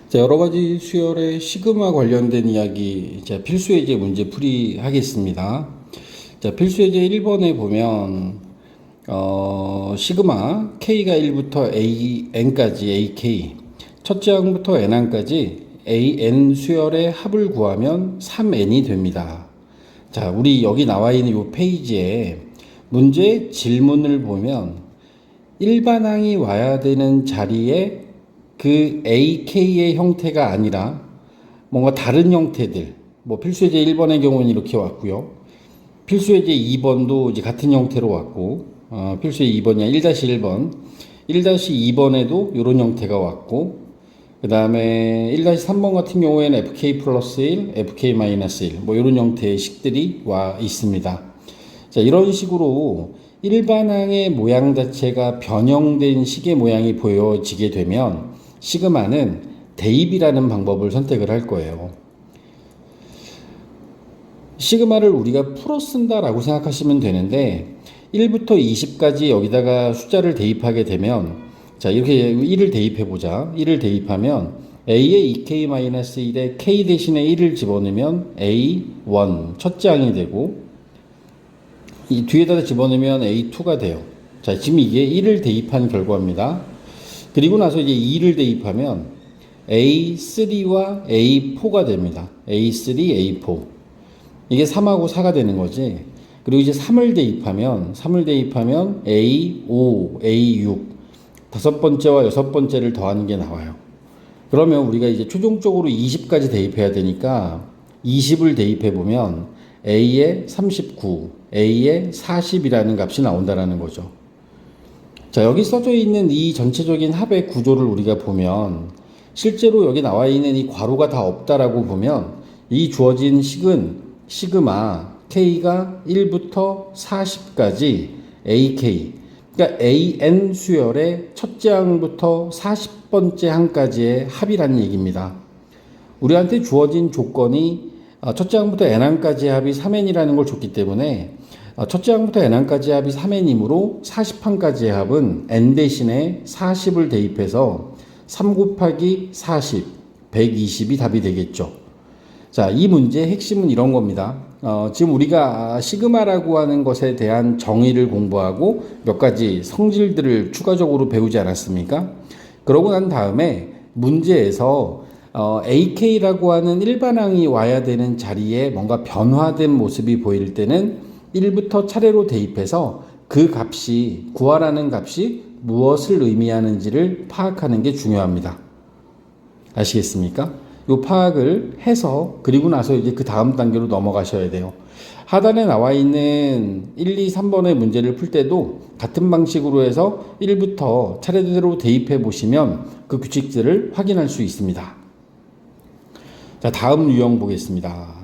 자, 여러 가지 수열의 시그마 관련된 이야기, 자, 필수예제 문제 풀이 하겠습니다. 자, 필수예제 1번에 보면, 시그마, K가 1부터 N까지, AK, 첫째 항부터 N항까지 AN 수열의 합을 구하면 3N이 됩니다. 자, 우리 여기 나와 있는 이 페이지에 문제 질문을 보면 일반항이 와야 되는 자리에 그 AK의 형태가 아니라 뭔가 다른 형태들, 뭐 필수예제 1번의 경우는 이렇게 왔고요. 필수예제 2번도 이제 같은 형태로 왔고, 필수예제 2번이야 1-1번, 1-2번에도 이런 형태가 왔고, 그 다음에 1-3번 같은 경우에는 FK 플러스 1, FK 마이너스 1, 뭐 이런 형태의 식들이 와 있습니다. 자, 이런 식으로 일반항의 모양 자체가 변형된 식의 모양이 보여지게 되면 시그마는 대입이라는 방법을 선택을 할 거예요. 시그마를 우리가 풀어 쓴다라고 생각하시면 되는데 1부터 20까지 여기다가 숫자를 대입하게 되면 자, 이렇게 1을 대입해 보자. 1을 대입하면 A의 2K-1에 K 대신에 1을 집어넣으면 A1 첫째 항이 되고 이 뒤에다 집어넣으면 A2가 돼요. 자, 지금 이게 1을 대입한 결과입니다. 그리고 나서 이제 2를 대입하면 A3와 A4가 됩니다. A3, A4. 이게 3하고 4가 되는 거지. 그리고 이제 3을 대입하면 A5, A6. 다섯 번째와 여섯 번째를 더하는 게 나와요. 그러면 우리가 이제 최종적으로 20까지 대입해야 되니까 20을 대입해 보면 A에 39, A에 40이라는 값이 나온다는 거죠. 자, 여기 써져 있는 이 전체적인 합의 구조를 우리가 보면 실제로 여기 나와 있는 이 괄호가 다 없다라고 보면 이 주어진 식은 시그마 K가 1부터 40까지 AK, 그러니까 AN 수열의 첫째 항부터 40번째 항까지의 합이라는 얘기입니다. 우리한테 주어진 조건이 첫째 항부터 N항까지의 합이 3N이라는 걸 줬기 때문에 첫째 항부터 N항까지의 합이 3N이므로 40항까지의 합은 N 대신에 40을 대입해서 3 곱하기 40, 120이 답이 되겠죠. 자, 이 문제의 핵심은 이런 겁니다. 지금 우리가 시그마라고 하는 것에 대한 정의를 공부하고 몇 가지 성질들을 추가적으로 배우지 않았습니까? 그러고 난 다음에 문제에서 AK라고 하는 일반항이 와야 되는 자리에 뭔가 변화된 모습이 보일 때는 1부터 차례로 대입해서 그 값이, 구하라는 값이 무엇을 의미하는지를 파악하는 게 중요합니다. 아시겠습니까? 요 파악을 해서 그리고 나서 이제 그 다음 단계로 넘어가셔야 돼요. 하단에 나와 있는 1, 2, 3번의 문제를 풀 때도 같은 방식으로 해서 1부터 차례대로 대입해 보시면 그 규칙들을 확인할 수 있습니다. 자, 다음 유형 보겠습니다.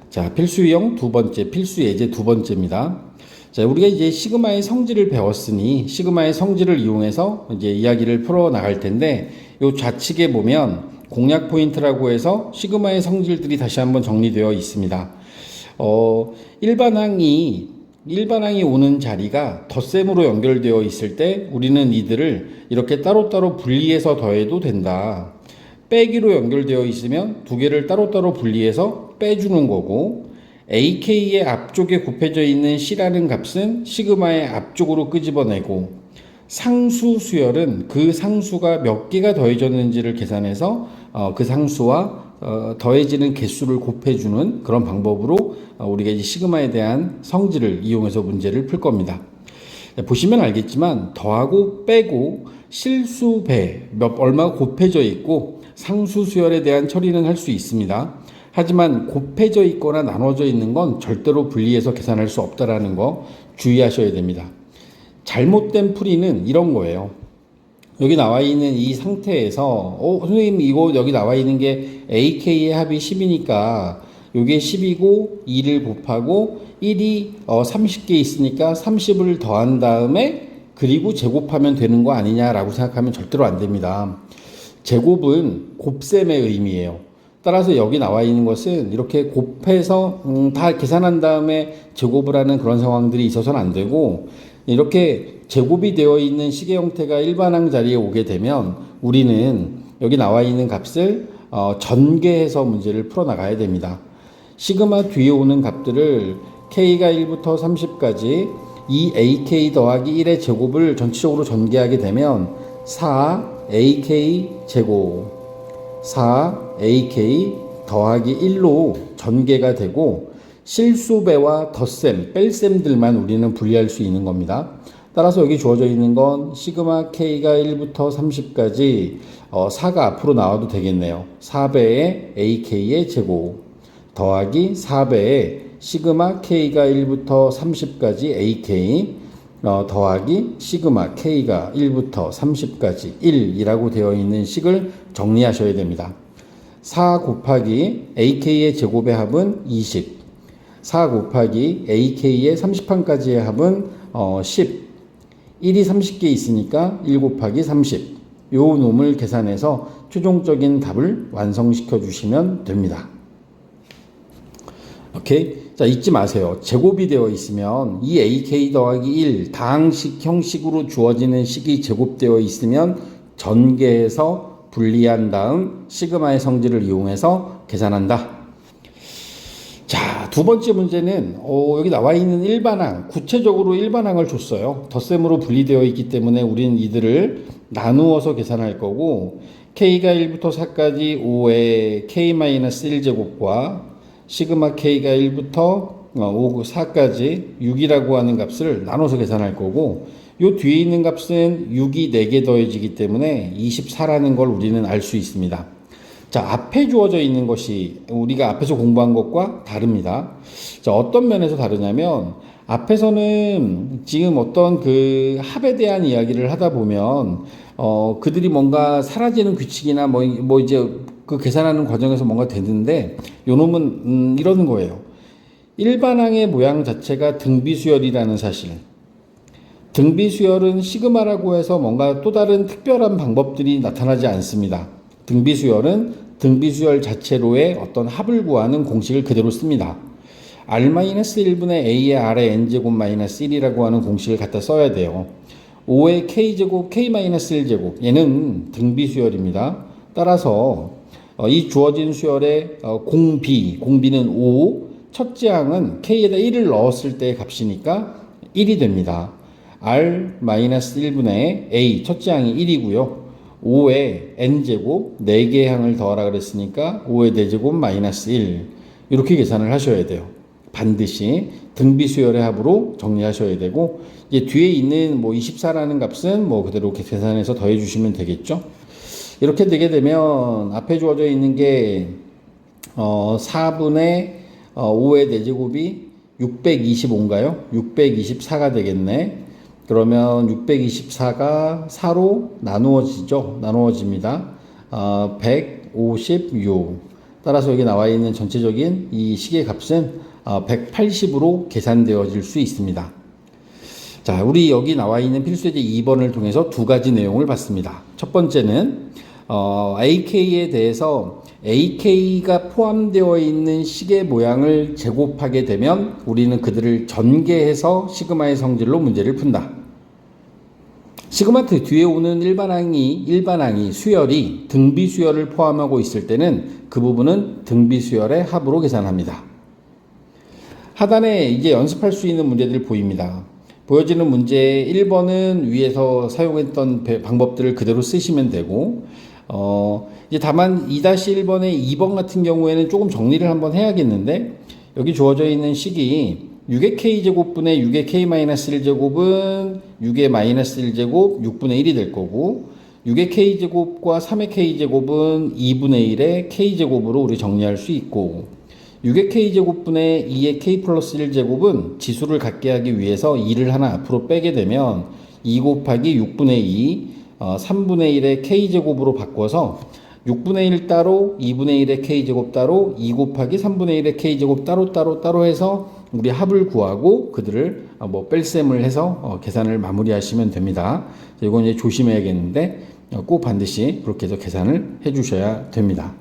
자, 필수 유형 두 번째, 필수 예제 두 번째입니다. 자, 우리가 이제 시그마의 성질을 배웠으니 시그마의 성질을 이용해서 이제 이야기를 풀어 나갈 텐데 요 좌측에 보면 공략 포인트라고 해서 시그마의 성질들이 다시 한번 정리되어 있습니다. 일반항이 오는 자리가 덧셈으로 연결되어 있을 때 우리는 이들을 이렇게 따로따로 분리해서 더해도 된다. 빼기로 연결되어 있으면 두 개를 따로따로 분리해서 빼주는 거고 AK의 앞쪽에 곱해져 있는 C라는 값은 시그마의 앞쪽으로 끄집어내고 상수 수열은 그 상수가 몇 개가 더해졌는지를 계산해서 그 상수와 더해지는 개수를 곱해주는 그런 방법으로 우리가 이제 시그마에 대한 성질을 이용해서 문제를 풀 겁니다. 보시면 알겠지만 더하고 빼고 실수 배 얼마가 곱해져 있고 상수 수열에 대한 처리는 할 수 있습니다. 하지만 곱해져 있거나 나눠져 있는 건 절대로 분리해서 계산할 수 없다라는 거 주의하셔야 됩니다. 잘못된 풀이는 이런 거예요. 여기 나와 있는 이 상태에서 선생님 이거 여기 나와 있는 게 AK의 합이 10이니까 요게 10이고 2를 곱하고 1이 30개 있으니까 30을 더한 다음에 그리고 제곱하면 되는 거 아니냐라고 생각하면 절대로 안 됩니다. 제곱은 곱셈의 의미예요. 따라서 여기 나와 있는 것은 이렇게 곱해서 다 계산한 다음에 제곱을 하는 그런 상황들이 있어서는 안 되고 이렇게 제곱이 되어 있는 시계 형태가 일반항 자리에 오게 되면 우리는 여기 나와 있는 값을 전개해서 문제를 풀어나가야 됩니다. 시그마 뒤에 오는 값들을 k가 1부터 30까지 이 ak 더하기 1의 제곱을 전체적으로 전개하게 되면 4ak 제곱 4ak 더하기 1로 전개가 되고 실수배와 덧셈, 뺄셈들만 우리는 분리할 수 있는 겁니다. 따라서 여기 주어져 있는 건 시그마 k가 1부터 30까지 4가 앞으로 나와도 되겠네요. 4배의 ak의 제곱 더하기 4배의 시그마 k가 1부터 30까지 ak 더하기 시그마 k가 1부터 30까지 1이라고 되어 있는 식을 정리하셔야 됩니다. 4 곱하기 ak의 제곱의 합은 20, 4 곱하기 ak의 30판까지의 합은 10, 1이 30개 있으니까 1 곱하기 30, 요 놈을 계산해서 최종적인 답을 완성시켜 주시면 됩니다. 오케이? 자, 잊지 마세요. 제곱이 되어 있으면 이 ak 더하기 1 다항식 형식으로 주어지는 식이 제곱되어 있으면 전개해서 분리한 다음 시그마의 성질을 이용해서 계산한다. 자, 두 번째 문제는 여기 나와 있는 일반항, 구체적으로 일반항을 줬어요. 덧셈으로 분리되어 있기 때문에 우리는 이들을 나누어서 계산할 거고 k가 1부터 4까지 5의 k-1제곱과 시그마 k가 1부터 4까지 6이라고 하는 값을 나눠서 계산할 거고 요 뒤에 있는 값은 6이 4개 더해지기 때문에 24라는 걸 우리는 알 수 있습니다. 자, 앞에 주어져 있는 것이 우리가 앞에서 공부한 것과 다릅니다. 자, 어떤 면에서 다르냐면 앞에서는 지금 어떤 그 합에 대한 이야기를 하다 보면 그들이 뭔가 사라지는 규칙이나 뭐 이제 그 계산하는 과정에서 뭔가 되는데 요 놈은 이러는 거예요. 일반항의 모양 자체가 등비수열이라는 사실. 등비수열은 시그마라고 해서 뭔가 또 다른 특별한 방법들이 나타나지 않습니다. 등비수열은 등비수열 자체로의 어떤 합을 구하는 공식을 그대로 씁니다. r-1분의 a의 r의 n제곱-1이라고 하는 공식을 갖다 써야 돼요. 5의 k제곱 k-1제곱 얘는 등비수열입니다. 따라서 이 주어진 수열의 공비는 5, 첫째 항은 k에다 1을 넣었을 때의 값이니까 1이 됩니다. r-1분의 a 첫째 항이 1이고요. 5의 n제곱 4개의 항을 더하라 그랬으니까 5의 4제곱 마이너스 1 이렇게 계산을 하셔야 돼요. 반드시 등비수열의 합으로 정리하셔야 되고 이제 뒤에 있는 24라는 값은 그대로 계산해서 더해 주시면 되겠죠. 이렇게 되게 되면 앞에 주어져 있는 게 4분의 5의 4제곱이 625인가요? 624가 되겠네. 그러면 624가 4로 나누어집니다. 156. 따라서 여기 나와 있는 전체적인 이 식의 값은 180으로 계산되어질 수 있습니다. 자, 우리 여기 나와 있는 필수예제 2번을 통해서 두 가지 내용을 봤습니다. 첫 번째는 AK에 대해서 AK가 포함되어 있는 식의 모양을 제곱하게 되면 우리는 그들을 전개해서 시그마의 성질로 문제를 푼다. 시그마 뒤에 오는 일반항이 수열이 등비수열을 포함하고 있을 때는 그 부분은 등비수열의 합으로 계산합니다. 하단에 이제 연습할 수 있는 문제들 보입니다. 보여지는 문제 1번은 위에서 사용했던 방법들을 그대로 쓰시면 되고 이제 다만 2-1번의 2번 같은 경우에는 조금 정리를 한번 해야겠는데 여기 주어져 있는 식이 6의 k제곱분의 6의 k-1제곱은 6의 마이너스 1제곱 6분의 1이 될 거고 6의 k제곱과 3의 k제곱은 2분의 1의 k제곱으로 우리 정리할 수 있고 6의 k제곱분의 2의 k 플러스 1제곱은 지수를 갖게 하기 위해서 2를 하나 앞으로 빼게 되면 2 곱하기 6분의 2 3분의 1의 k제곱으로 바꿔서 6분의 1 따로 2분의 1의 k제곱 따로 2 곱하기 3분의 1의 k제곱 따로 해서 우리 합을 구하고 그들을 뺄셈을 해서 계산을 마무리하시면 됩니다. 이건 이제 조심해야겠는데 꼭 반드시 그렇게 해서 계산을 해 주셔야 됩니다.